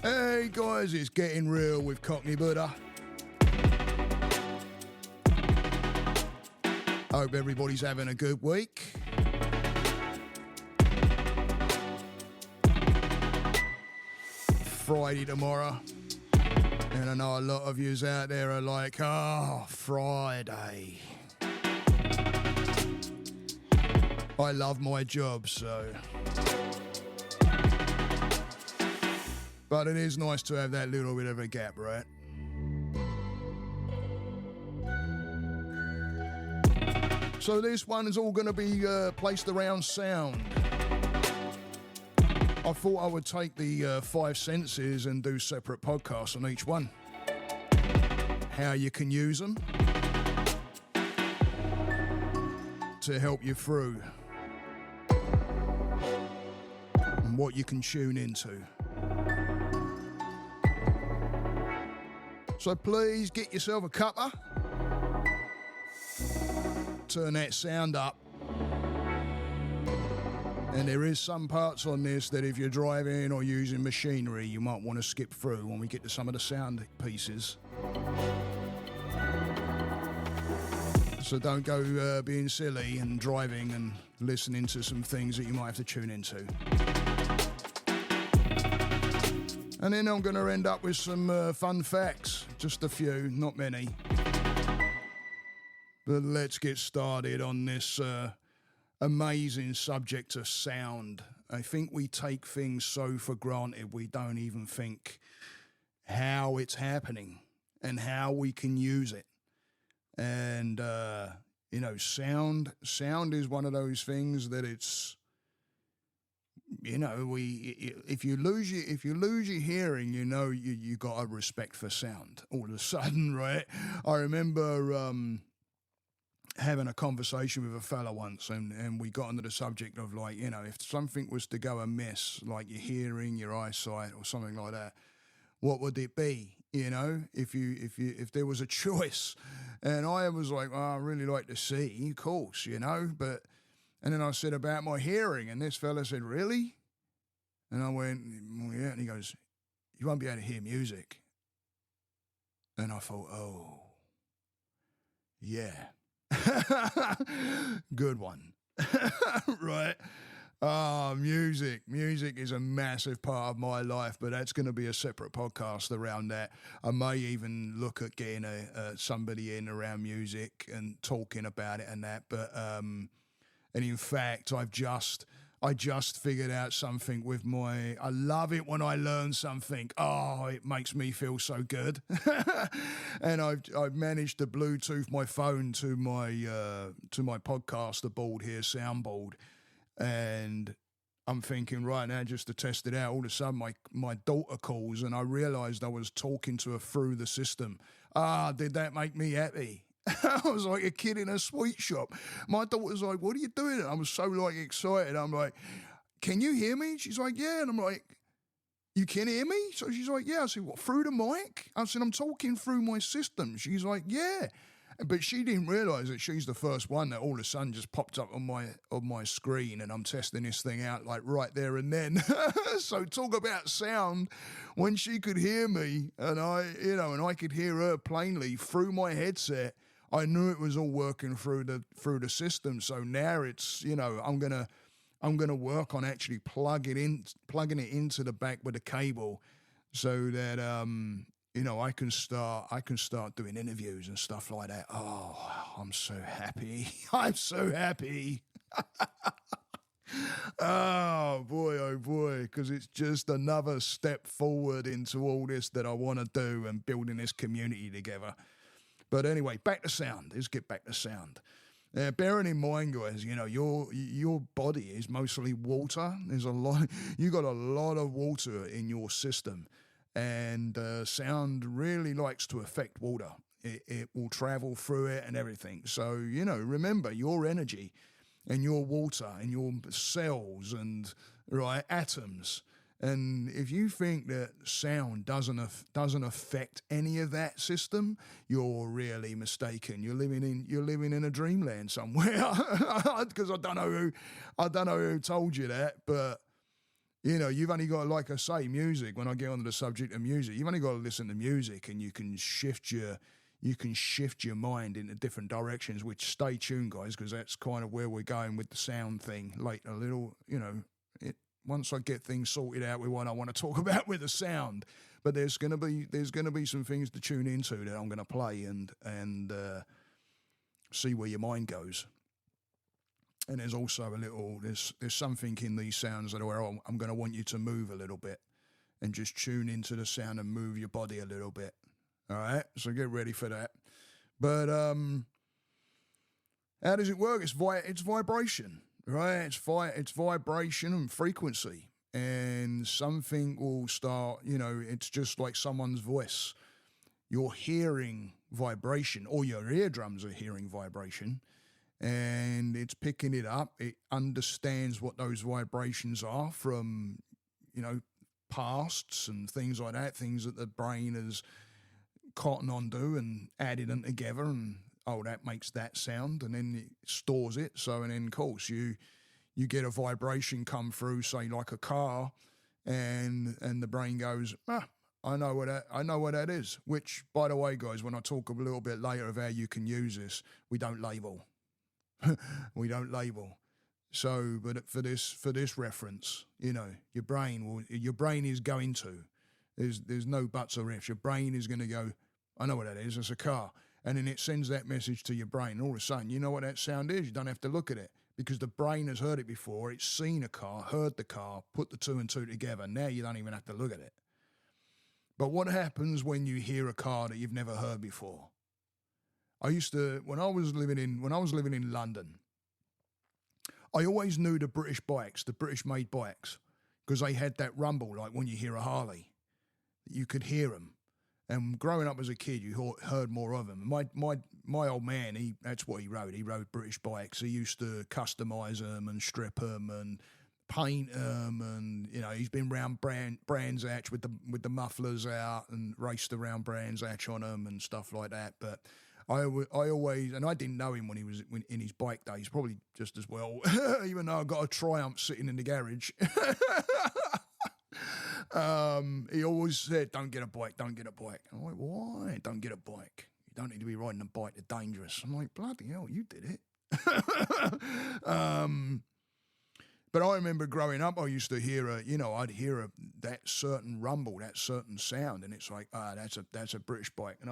Hey guys, it's Getting Real with Cockney Buddha. Hope everybody's having a good week. Friday tomorrow. And I know a lot of yous out there are like, oh, Friday. I love my job, so. But it is nice to have that little bit of a gap, right? So this one is all going to be placed around sound. I thought I would take the 5 senses and do separate podcasts on each one. How you can use them to help you through. And what you can tune into. So please get yourself a cuppa. Turn that sound up. And there is some parts on this that if you're driving or using machinery, you might want to skip through when we get to some of the sound pieces. So don't go being silly and driving and listening to some things that you might have to tune into. And then I'm going to end up with some fun facts. Just a few, not many. But let's get started on this amazing subject of sound. I think we take things so for granted we don't even think how it's happening and how we can use it. And, sound is one of those things that it's, if you lose your hearing, you got a respect for sound all of a sudden, right? I remember having a conversation with a fella once, and we got onto the subject of if something was to go amiss, like your hearing, your eyesight, or something like that, what would it be? If there was a choice. And I was like, I really like to see, of course, but. And then I said about my hearing, and this fella said, really? And I went, well, yeah. And he goes, you won't be able to hear music. And I thought, oh, yeah. Good one. Right? Music. Music is a massive part of my life, but that's going to be a separate podcast around that. I may even look at getting somebody in around music and talking about it and that, but... And in fact, I just figured out something with I love it when I learn something. Oh, it makes me feel so good. And I've managed to Bluetooth my phone to my podcaster board here, soundboard. And I'm thinking right now, just to test it out, all of a sudden my daughter calls and I realized I was talking to her through the system. Did that make me happy? I was like a kid in a sweet shop. My daughter was like, what are you doing? I was so excited. I'm like, can you hear me? She's like, yeah. And I'm like, you can hear me? So she's like, yeah. I said, what, through the mic? I said, I'm talking through my system. She's like, yeah. But she didn't realise that she's the first one that all of a sudden just popped up on my screen, and I'm testing this thing out like right there and then. So talk about sound when she could hear me and I could hear her plainly through my headset. I knew it was all working through the system. So now it's, I'm gonna work on actually plugging it into the back with a cable, so that I can start doing interviews and stuff like that. Oh, I'm so happy. I'm so happy. Oh boy, because it's just another step forward into all this that I want to do and building this community together. But anyway, back to sound. Let's get back to sound. Bearing in mind, guys, your body is mostly water. You got a lot of water in your system, and sound really likes to affect water. It will travel through it and everything. So remember your energy and your water and your cells and atoms. And if you think that sound doesn't affect any of that system, you're really mistaken. You're living in a dreamland somewhere. Because I don't know who told you that, but You know, you've only got to, like I say, music. When I get onto the subject of music, you've only got to listen to music, and you can shift your mind into different directions. Which, stay tuned, guys, because that's kind of where we're going with the sound thing later. A little, you know, once I get things sorted out with what I want to talk about with the sound. But there's gonna be some things to tune into that I'm gonna play and see where your mind goes. And there's also there's something in these sounds that where I'm going to want you to move a little bit and just tune into the sound and move your body a little bit. All right, so get ready for that. But how does it work? It's vibration, right? It's vibration and frequency, and something will start. You know, it's just like someone's voice. You're hearing vibration, or your eardrums are hearing vibration. And it's picking it up. It understands what those vibrations are from, you know, pasts and things like that, things that the brain has cotton on to and added them together, and that makes that sound, and then it stores it. So, and then of course you get a vibration come through, say like a car, and the brain goes, I know what that is. Which, by the way, guys, when I talk a little bit later of how you can use this, we don't label. We don't label. So, but for this reference, you know, your brain is going to. There's no buts or ifs. Your brain is going to go, I know what that is. It's a car, and then it sends that message to your brain. And all of a sudden, you know what that sound is. You don't have to look at it because the brain has heard it before. It's seen a car, heard the car, put the two and two together. Now you don't even have to look at it. But what happens when you hear a car that you've never heard before? When I was living in London, I always knew the British made bikes, because they had that rumble, like when you hear a Harley, you could hear them. And growing up as a kid, you heard more of them. My old man, that's what he rode. He rode British bikes. He used to customise them and strip them and paint them, and you know, he's been round Brands Hatch with the mufflers out and raced around Brands Hatch on them and stuff like that. But I always, and I didn't know him when he was in his bike days, probably just as well, even though I got a Triumph sitting in the garage. He always said, don't get a bike. I'm like, why? Don't get a bike. You don't need to be riding a bike. They're dangerous. I'm like, bloody hell, you did it. But I remember growing up, I used to hear I'd hear that certain rumble, that certain sound, and it's like, that's a British bike, and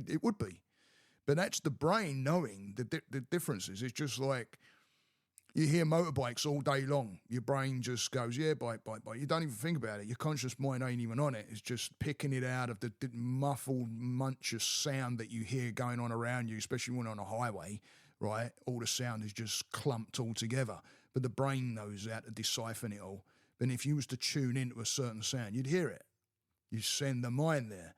it would be. But that's the brain knowing the differences. It's just like you hear motorbikes all day long. Your brain just goes, yeah, bike. You don't even think about it. Your conscious mind ain't even on it. It's just picking it out of the muffled, munchous sound that you hear going on around you, especially when on a highway, right? All the sound is just clumped all together. But the brain knows how to decipher it all. But if you was to tune into a certain sound, you'd hear it. You send the mind there.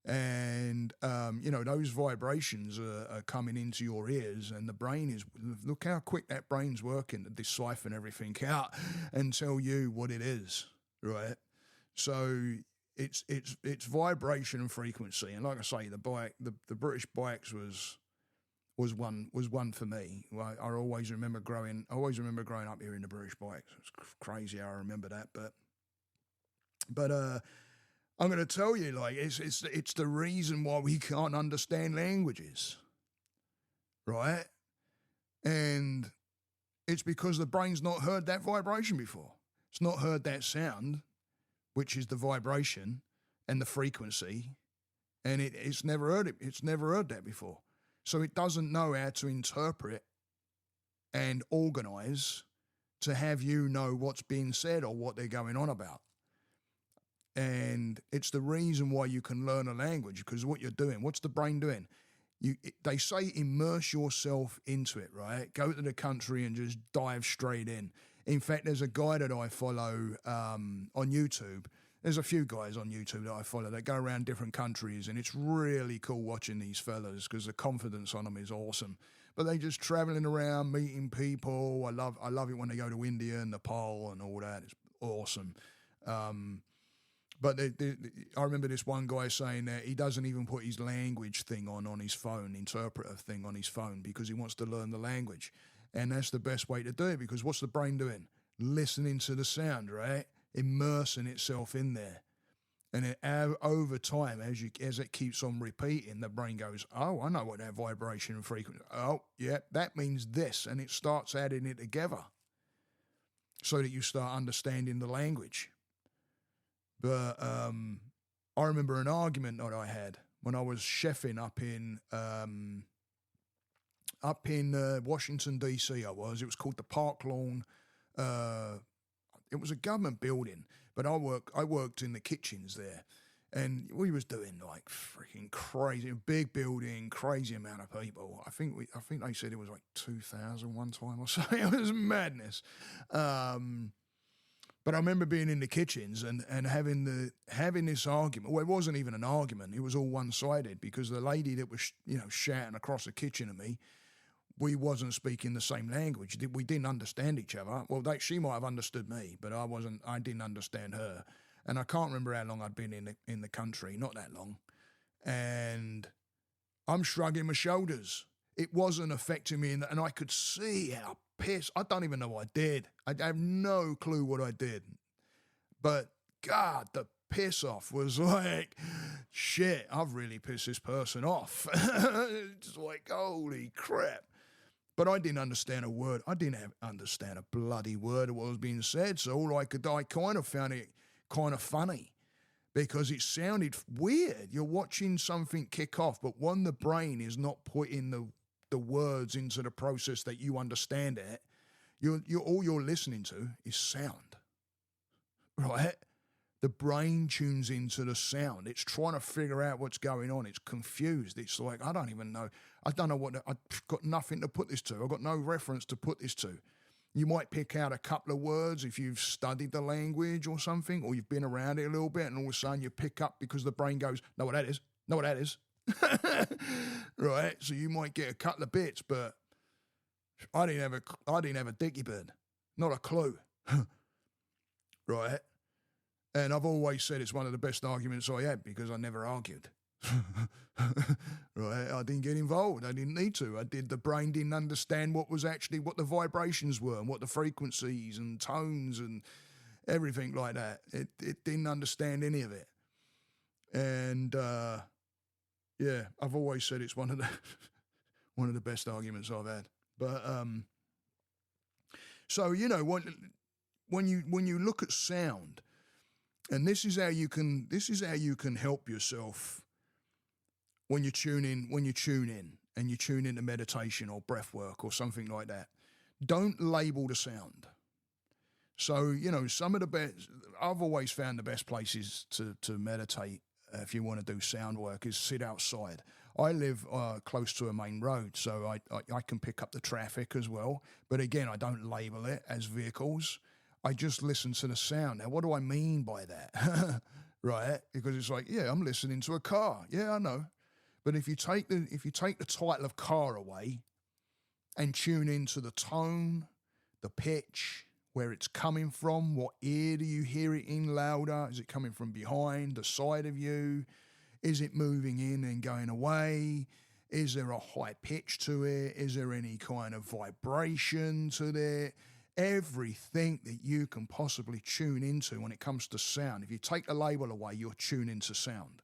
And, those vibrations are coming into your ears, and the brain is, look how quick that brain's working to decipher everything out and tell you what it is, right? So it's vibration and frequency. And like I say, the British bikes was one for me. I always remember growing up here in the British bikes. It's crazy how I remember that, but I'm going to tell you, like, it's the reason why we can't understand languages, right? And it's because the brain's not heard that vibration before. It's not heard that sound, which is the vibration and the frequency, and it's never heard it. It's never heard that before. So it doesn't know how to interpret and organise to have you know what's being said or what they're going on about. And it's the reason why you can learn a language, because what you're doing, what's the brain doing? They say immerse yourself into it, right? Go to the country and just dive straight in. In fact, there's a guy that I follow on YouTube. There's a few guys on YouTube that I follow that go around different countries, and it's really cool watching these fellas because the confidence on them is awesome. But they just traveling around, meeting people. I love it when they go to India and Nepal and all that. It's awesome. But I remember this one guy saying that he doesn't even put his language thing on his phone, interpreter thing on his phone, because he wants to learn the language. And that's the best way to do it, because what's the brain doing? Listening to the sound, right? immersing itself in there. And over time, as it keeps on repeating, the brain goes, oh, I know what that vibration and frequency, oh, yeah, that means this. And it starts adding it together so that you start understanding the language. But I remember an argument that I had when I was chefing up in Washington, D.C. It was called the Park Lawn. It was a government building, but I worked in the kitchens there, and we was doing like freaking crazy, big building, crazy amount of people. I think they said it was like 2,000 one time or so. It was madness. But I remember being in the kitchens and having this argument. Well, it wasn't even an argument. It was all one-sided because the lady that was shouting across the kitchen at me, we wasn't speaking the same language. We didn't understand each other. Well, she might have understood me, but I didn't understand her. And I can't remember how long I'd been in the country, not that long. And I'm shrugging my shoulders. It wasn't affecting me, and I could see how pissed. I don't even know what I did. I have no clue what I did. But God, the piss off was like, shit, I've really pissed this person off. It's like, holy crap. But I didn't understand a word. I didn't understand a bloody word of what was being said. So I kind of found it kind of funny because it sounded weird. You're watching something kick off, but when the brain is not putting the words into the process that you understand it, all you're listening to is sound, right? The brain tunes into the sound. It's trying to figure out what's going on. It's confused. It's like, I don't even know. I don't know I've got nothing to put this to. I've got no reference to put this to. You might pick out a couple of words if you've studied the language or something, or you've been around it a little bit, and all of a sudden you pick up because the brain goes, know what that is? Know what that is? Right? So you might get a couple of bits, but I didn't have a dicky bird. Not a clue. Right? And I've always said it's one of the best arguments I had because I never argued. Right? I didn't get involved. I didn't need to. The brain didn't understand what the vibrations were and what the frequencies and tones and everything like that. It didn't understand any of it. And yeah, I've always said it's one of the best arguments I've had. But so when you look at sound. And this is how you can help yourself when you tune in and you tune into meditation or breath work or something like that. Don't label the sound. So, some of the best, I've always found the best places to meditate if you want to do sound work is sit outside. I live close to a main road, so I can pick up the traffic as well. But again, I don't label it as vehicles. I just listen to the sound. Now, what do I mean by that? Right? Because it's like, yeah, I'm listening to a car. Yeah, I know. But if you take the title of car away and tune into the tone, the pitch, where it's coming from, what ear do you hear it in louder? Is it coming from behind, the side of you? Is it moving in and going away? Is there a high pitch to it? Is there any kind of vibration to it? Everything that you can possibly tune into when it comes to sound. If you take the label away, you're tuning into sound.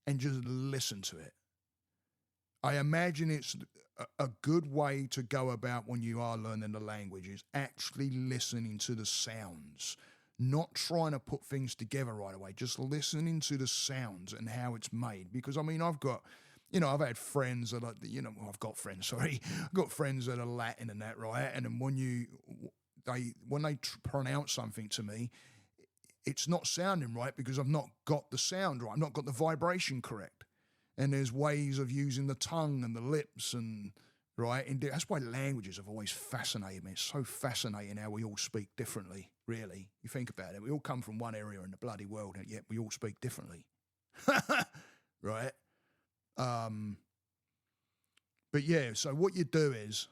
And just listen to it. I imagine it's a good way to go about when you are learning the language is actually listening to the sounds, not trying to put things together right away, just listening to the sounds and how it's made. Because, I've got... I've had friends that I've got friends that are Latin and that, right? And then when they pronounce something to me, it's not sounding right because I've not got the sound right. I've not got the vibration correct. And there's ways of using the tongue and the lips and, right? And that's why languages have always fascinated me. It's so fascinating how we all speak differently, really. You think about it. We all come from one area in the bloody world, and yet we all speak differently. Right? But yeah, so what you do is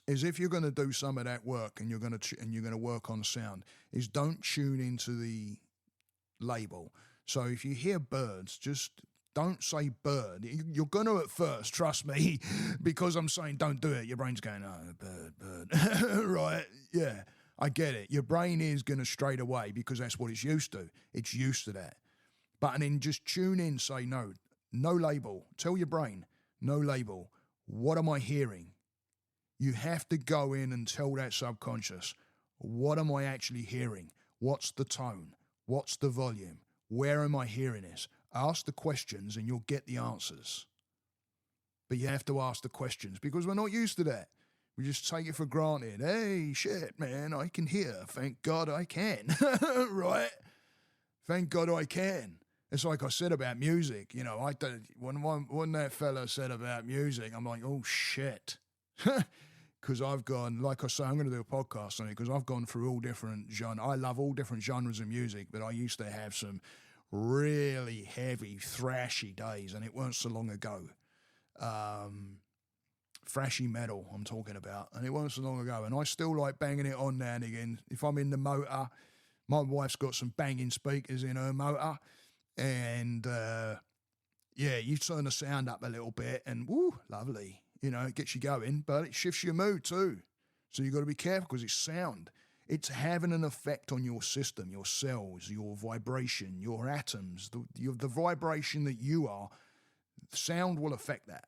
if you're going to do some of that work and you're going to work on sound, is don't tune into the label. So if you hear birds, just don't say bird. You're going to at first, trust me, because I'm saying don't do it. Your brain's going, oh, bird, right? Yeah. I get it. Your brain is going to straight away because that's what it's used to. It's used to that. But and then just tune in, say no. No label. Tell your brain, no label. What am I hearing? You have to go in and tell that subconscious, what am I actually hearing? What's the tone? What's the volume? Where am I hearing this? Ask the questions and you'll get the answers. But you have to ask the questions because we're not used to that. We just take it for granted. Hey, shit, man, I can hear. Thank God I can. Right? Thank God I can. It's like I said about music. You know, when that fella said about music, I'm like, oh, shit. Because I've gone, like I say, I'm going to do a podcast on it because I've gone through all different genres. I love all different genres of music, but I used to have some really heavy, thrashy days, and it weren't so long ago. Thrashy metal, I'm talking about, and it weren't so long ago. And I still like banging it on now and again. If I'm in the motor, my wife's got some banging speakers in her motor, and yeah, you turn the sound up a little bit, and woo, lovely. You know, it gets you going, but it shifts your mood too. So you've got to be careful because it's sound. It's having an effect on your system, your cells, your vibration, your atoms, the vibration that you are. Sound will affect that.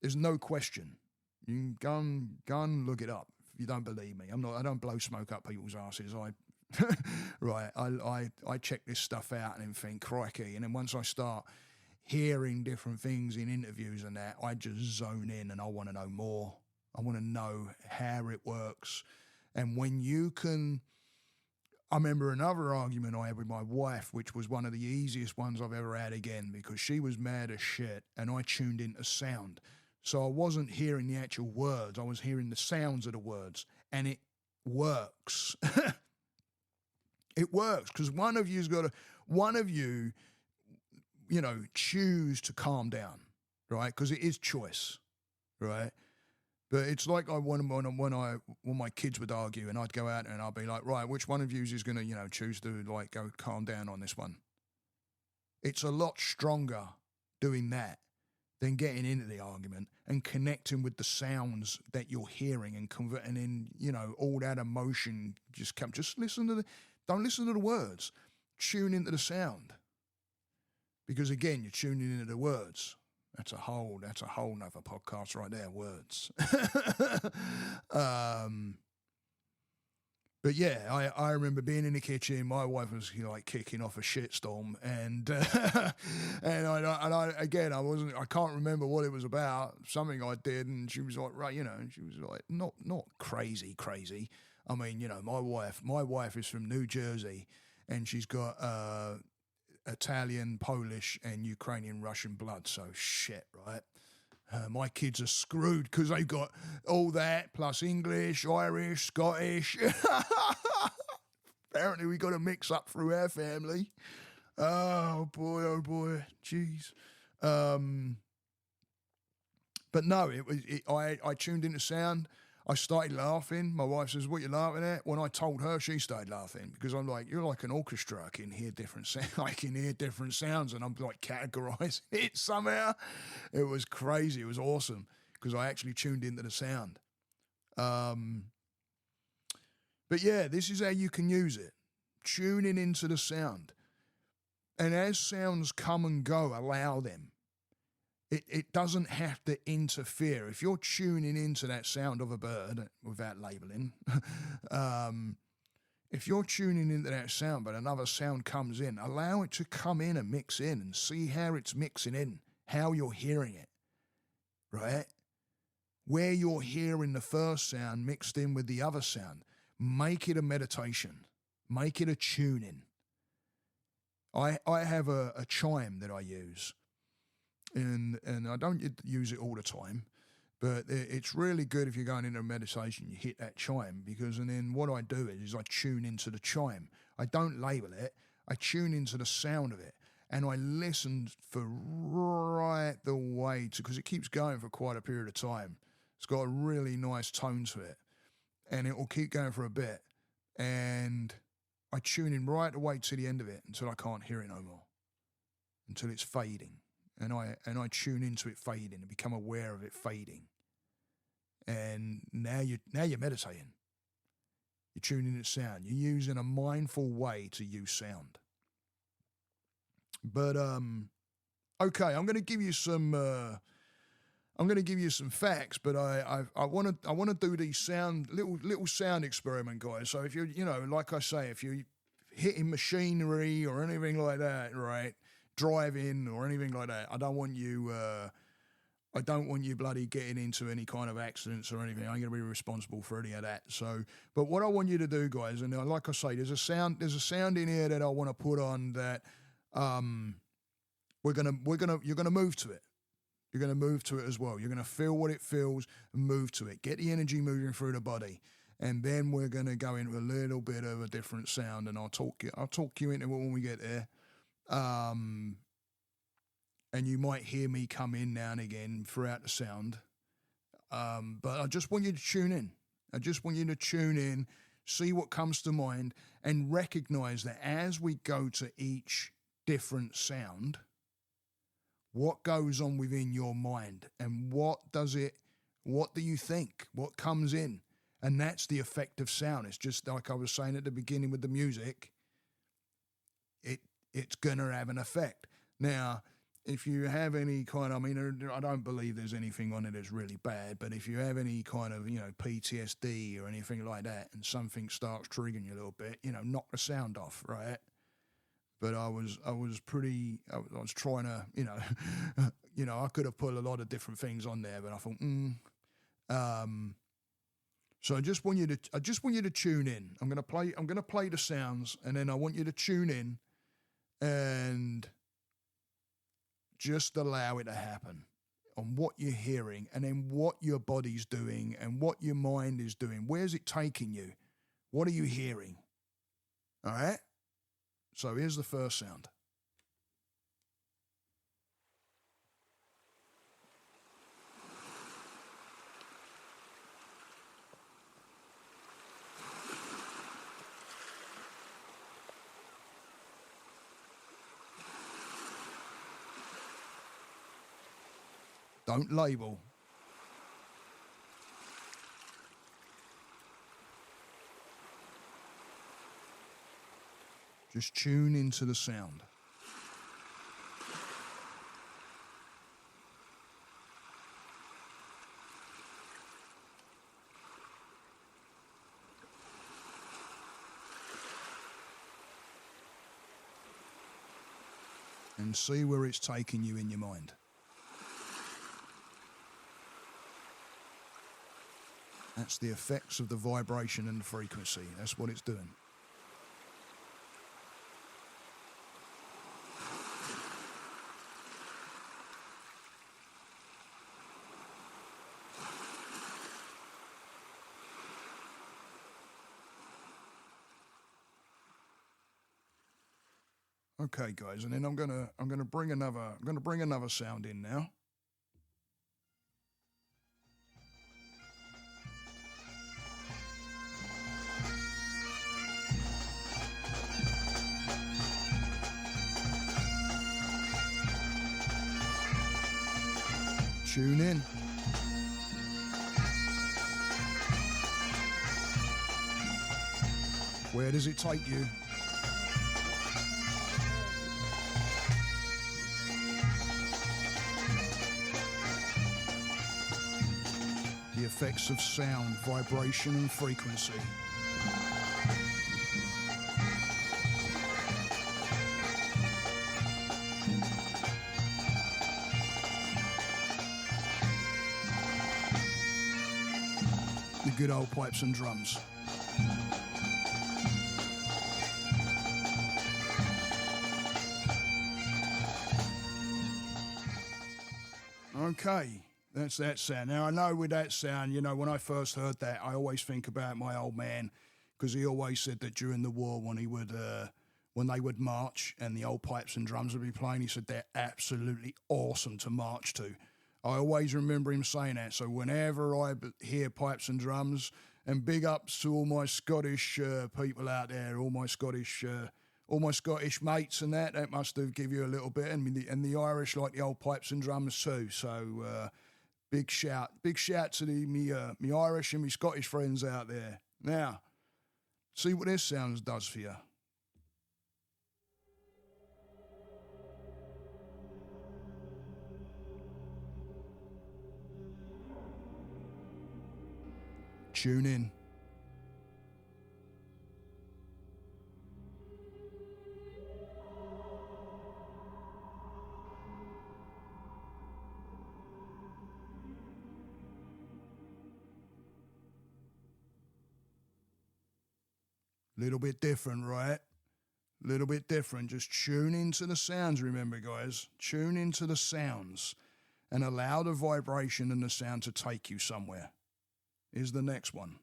There's no question. You can go and look it up if you don't believe me. I don't blow smoke up people's asses. Right. I check this stuff out and then think, crikey. And then once I start hearing different things in interviews and that, I just zone in and I want to know more. I want to know how it works. And when you can, I remember another argument I had with my wife, which was one of the easiest ones I've ever had again, because she was mad as shit and I tuned into sound. So I wasn't hearing the actual words. I was hearing the sounds of the words, and it works. It works because one of you, you know, choose to calm down, right? Because it is choice, right? But it's like when my kids would argue and I'd go out and I'd be like, right, which one of you is going to, you know, choose to like go calm down on this one? It's a lot stronger doing that than getting into the argument and connecting with the sounds that you're hearing and converting in, you know, all that emotion. Just don't listen to the words. Tune into the sound. Because again, you're tuning into the words. That's a whole nother podcast right there, words. But yeah, I remember being in the kitchen. My wife was, you know, like kicking off a shitstorm, and I can't remember what it was about. Something I did, and she was like, right, you know, and she was like, not crazy. I mean, you know, my wife is from New Jersey, and she's got Italian, Polish, and Ukrainian, Russian blood. So shit, right? My kids are screwed because they've got all that, plus English, Irish, Scottish. Apparently we got to mix up through our family. Oh boy, jeez. But no, I tuned into sound. I started laughing. My wife says, "What you laughing at?" When I told her, she started laughing because I'm like, "You're like an orchestra. I can hear different sounds. I can hear different sounds," and I'm like categorizing it somehow. It was crazy. It was awesome because I actually tuned into the sound. But yeah, this is how you can use it. Tuning into the sound, and as sounds come and go, allow them. It doesn't have to interfere. If you're tuning into that sound of a bird, without labelling, if you're tuning into that sound but another sound comes in, allow it to come in and mix in and see how it's mixing in, how you're hearing it, right? Where you're hearing the first sound mixed in with the other sound. Make it a meditation. Make it a tuning. I have a chime that I use. And I don't use it all the time, but it's really good if you're going into a meditation, you hit that chime, because and then what I do is I tune into the chime. I don't label it. I tune into the sound of it, and I listen for right the way to, because it keeps going for quite a period of time. It's got a really nice tone to it, and it will keep going for a bit, and I tune in right away to the end of it until I can't hear it no more, until it's fading. And I tune into it fading and become aware of it fading. And now you're meditating. You're tuning into sound. You're using a mindful way to use sound. But okay, I'm going to give you some. I'm going to give you some facts, but I want to do these little sound experiment, guys. So if you're, like I say, if you're hitting machinery or anything like that, right, driving or anything like that, I don't want you bloody getting into any kind of accidents or anything. I'm going to be responsible for any of that. So, but what I want you to do, guys, and like I say, there's a sound in here that I want to put on that you're gonna move to it. You're going to move to it as well. You're going to feel what it feels and move to it. Get the energy moving through the body. And then we're going to go into a little bit of a different sound, and I'll talk you into it when we get there. And you might hear me come in now and again throughout the sound. But I just want you to tune in. I just want you to tune in, see what comes to mind, and recognize that as we go to each different sound, what goes on within your mind and what do you think? What comes in? And that's the effect of sound. It's just like I was saying at the beginning with the music, it's going to have an effect. Now, if you have any kind of, I don't believe there's anything on it that's really bad, but if you have any kind of, PTSD or anything like that and something starts triggering you a little bit, knock the sound off, right? But I was trying to, I could have put a lot of different things on there, but I thought, so I just want you to tune in. I'm going to play the sounds, and then I want you to tune in and just allow it to happen on what you're hearing, and then what your body's doing and what your mind is doing. Where's it taking you? What are you hearing? All right? So here's the first sound. Don't label. Just tune into the sound. And see where it's taking you in your mind. That's the effects of the vibration and the frequency. That's what it's doing. Okay, guys, and then I'm gonna bring another sound in now. Tune in. Where does it take you? The effects of sound, vibration, and frequency. The good old pipes and drums. Okay, that's that sound. Now, I know with that sound, when I first heard that, I always think about my old man, because he always said that during the war, when they would march and the old pipes and drums would be playing, he said they're absolutely awesome to march to. I always remember him saying that. So whenever I hear pipes and drums, and big ups to all my Scottish people out there, all my Scottish mates and that must have give you a little bit. And the Irish like the old pipes and drums too. So big shout to me Irish and me Scottish friends out there. Now, See what this sound does for you. Tune in. Little bit different, right? Little bit different. Just tune into the sounds, remember, guys. Tune into the sounds and allow the vibration and the sound to take you somewhere. Here's the next one.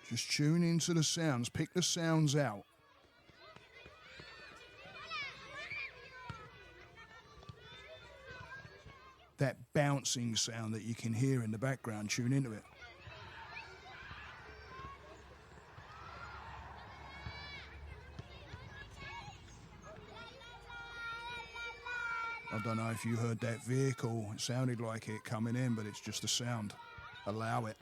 Just tune into the sounds. Pick the sounds out. That bouncing sound that you can hear in the background, tune into it. I don't know if you heard that vehicle. It sounded like it coming in, but it's just a sound. Allow it.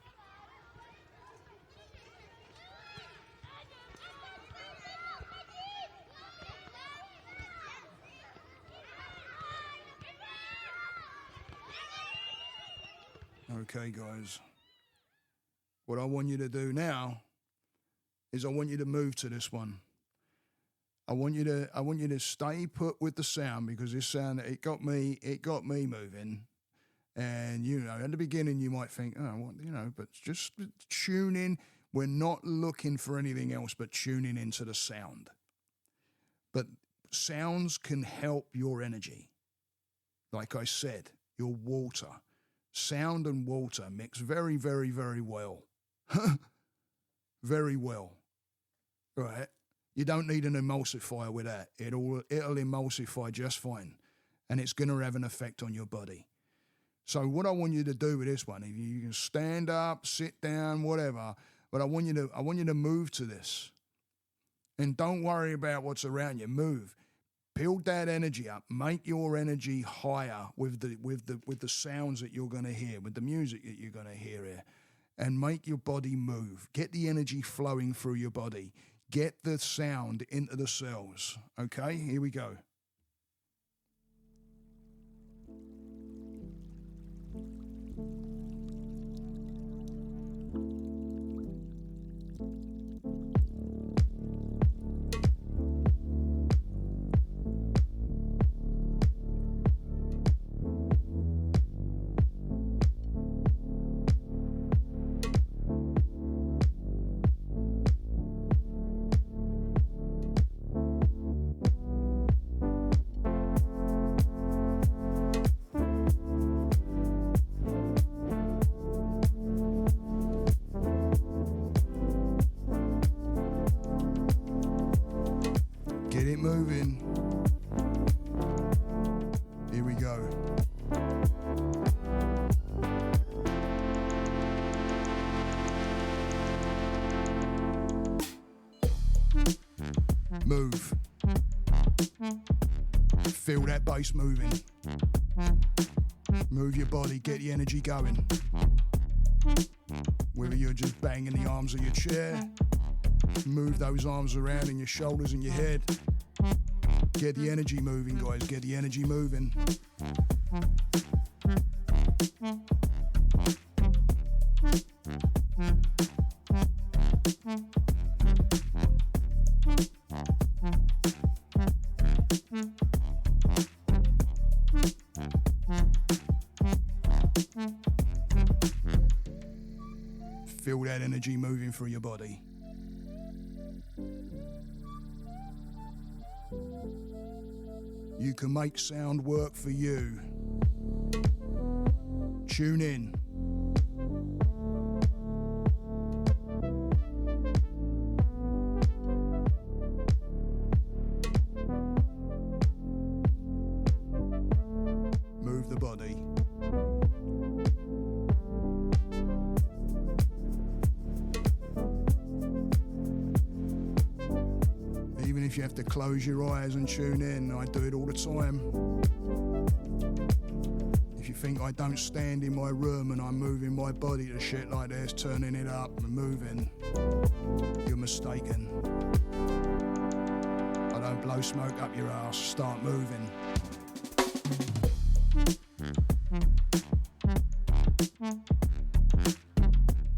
Okay, guys. What I want you to do now is I want you to move to this one. I want you to stay put with the sound, because this sound, it got me moving. And you know, at the beginning you might think, oh, what, you know, but just tune in. We're not looking for anything else but tuning into the sound. But sounds can help your energy. Like I said, your water. Sound and water mix very, very, very well. Very well. Right? You don't need an emulsifier with that. It'll emulsify just fine. And it's going to have an effect on your body. So what I want you to do with this one, if you can stand up, sit down, whatever, but I want you to move to this. And don't worry about what's around you. Move. Build that energy up. Make your energy higher with the sounds that you're going to hear, with the music that you're going to hear here, and make your body move. Get the energy flowing through your body. Get the sound into the cells. Okay, here we go. Get it moving. Here we go. Move. Feel that bass moving. Move your body, get the energy going. Whether you're just banging the arms of your chair, move those arms around in your shoulders and your head. Get the energy moving, guys. Get the energy moving. Feel that energy moving through your body. You can make sound work for you. Tune in. Move the body. if you have to close your eyes and tune in, I do it all the time. If you think I don't stand in my room and I'm moving my body to shit like this, turning it up and moving, you're mistaken. I don't blow smoke up your ass, start moving.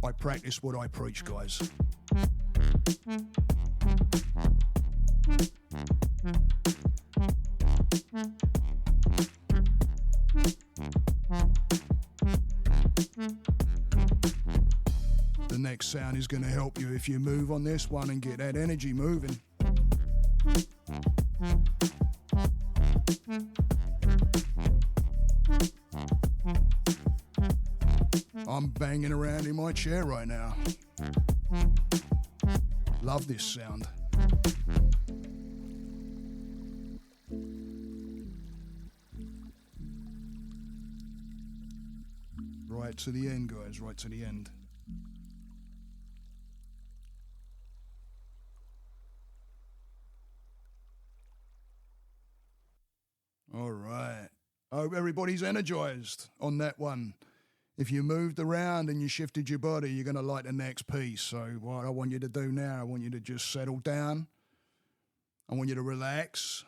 I practice what I preach, guys. The next sound is going to help you if you move on this one and get that energy moving. I'm banging around in my chair right now. Love this sound. Right to the end, guys, right to the end. All right. I hope everybody's energized on that one. If you moved around and you shifted your body, you're going to like the next piece. So what I want you to do now, I want you to just settle down. I want you to relax.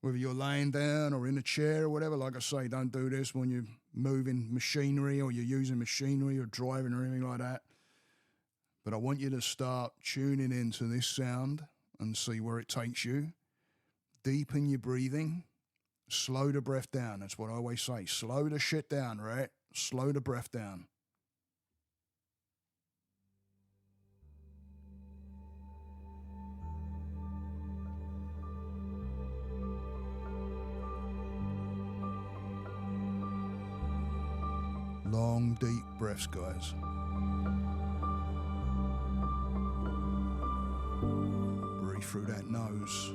Whether you're laying down or in a chair or whatever, like I say, don't do this when you're moving machinery or you're using machinery or driving or anything like that. But I want you to start tuning into this sound and see where it takes you. Deepen your breathing. Slow the breath down. That's what I always say. Slow the shit down, right? Slow the breath down. Long, deep breaths, guys. Breathe through that nose.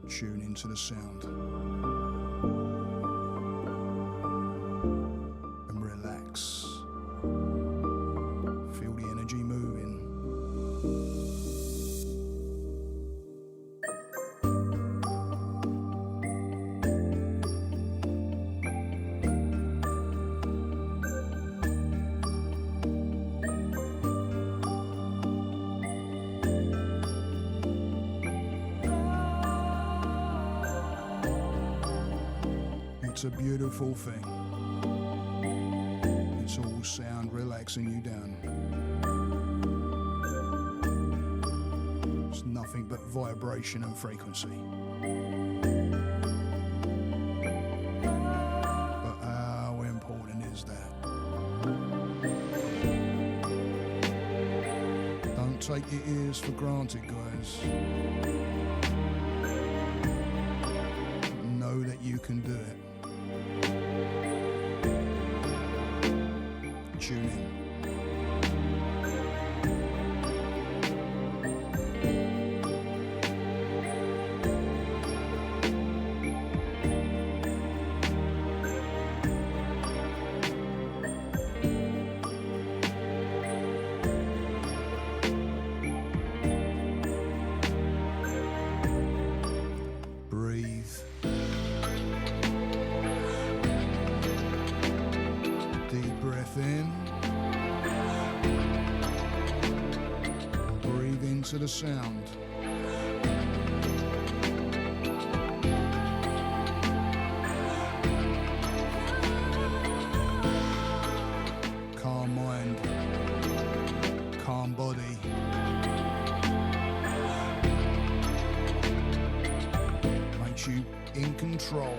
Tune into the sound. And relax. Feel the energy moving. It's a beautiful thing. It's all sound relaxing you down. It's nothing but vibration and frequency. But how important is that? Don't take your ears for granted, guys. Know that you can do it. Tune in. Breathe. Deep breath in. Breathe into the sound. Calm mind. Calm body. Makes you in control.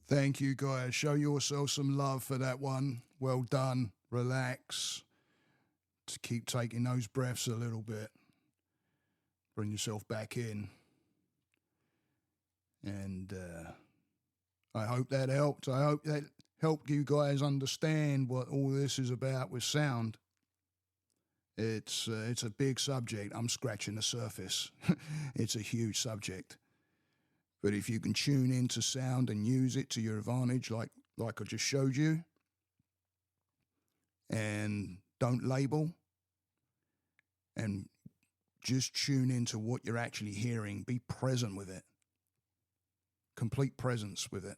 Thank you, guys. Show yourself some love for that one. Well done. Relax. To keep taking those breaths a little bit. Bring yourself back in. And I hope that helped. I hope that helped you guys understand what all this is about with sound. It's a big subject. I'm scratching the surface. It's a huge subject. But if you can tune into sound and use it to your advantage, like I just showed you, and don't label, and just tune into what you're actually hearing, be present with it. Complete presence with it.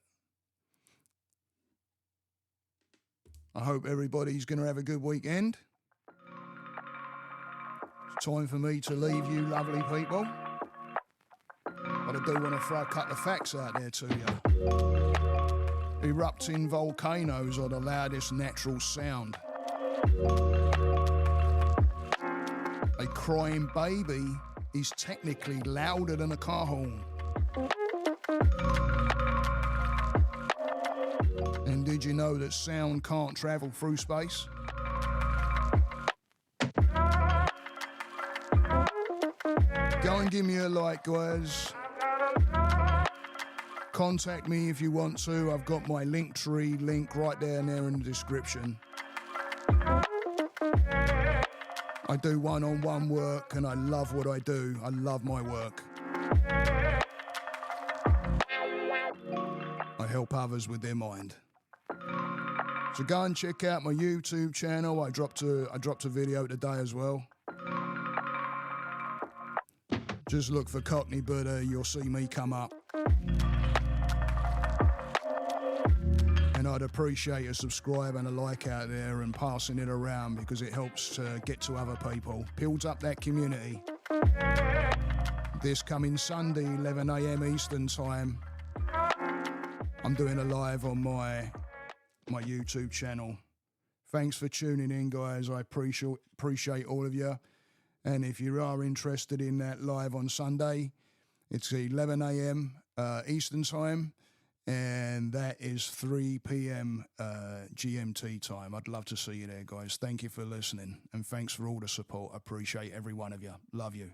I hope everybody's going to have a good weekend. It's time for me to leave you lovely people. But I do want to throw a couple of facts out there to you. Erupting volcanoes are the loudest natural sound. A crying baby is technically louder than a car horn. And did you know that sound can't travel through space? Go and give me a like, guys. Contact me if you want to. I've got my Linktree link right down there in the description. I do one-on-one work and I love what I do. I love my work. I help others with their mind. So go and check out my YouTube channel. I dropped a video today as well. Just look for Cockney, but you'll see me come up. And I'd appreciate a subscribe and a like out there and passing it around because it helps get to other people. Builds up that community. This coming Sunday, 11 a.m. Eastern time, I'm doing a live on my YouTube channel. Thanks for tuning in, guys. I appreciate all of you. And if you are interested in that live on Sunday, it's 11 a.m. Eastern time, and that is 3 p.m. GMT time. I'd love to see you there, guys. Thank you for listening, and thanks for all the support. I appreciate every one of you. Love you.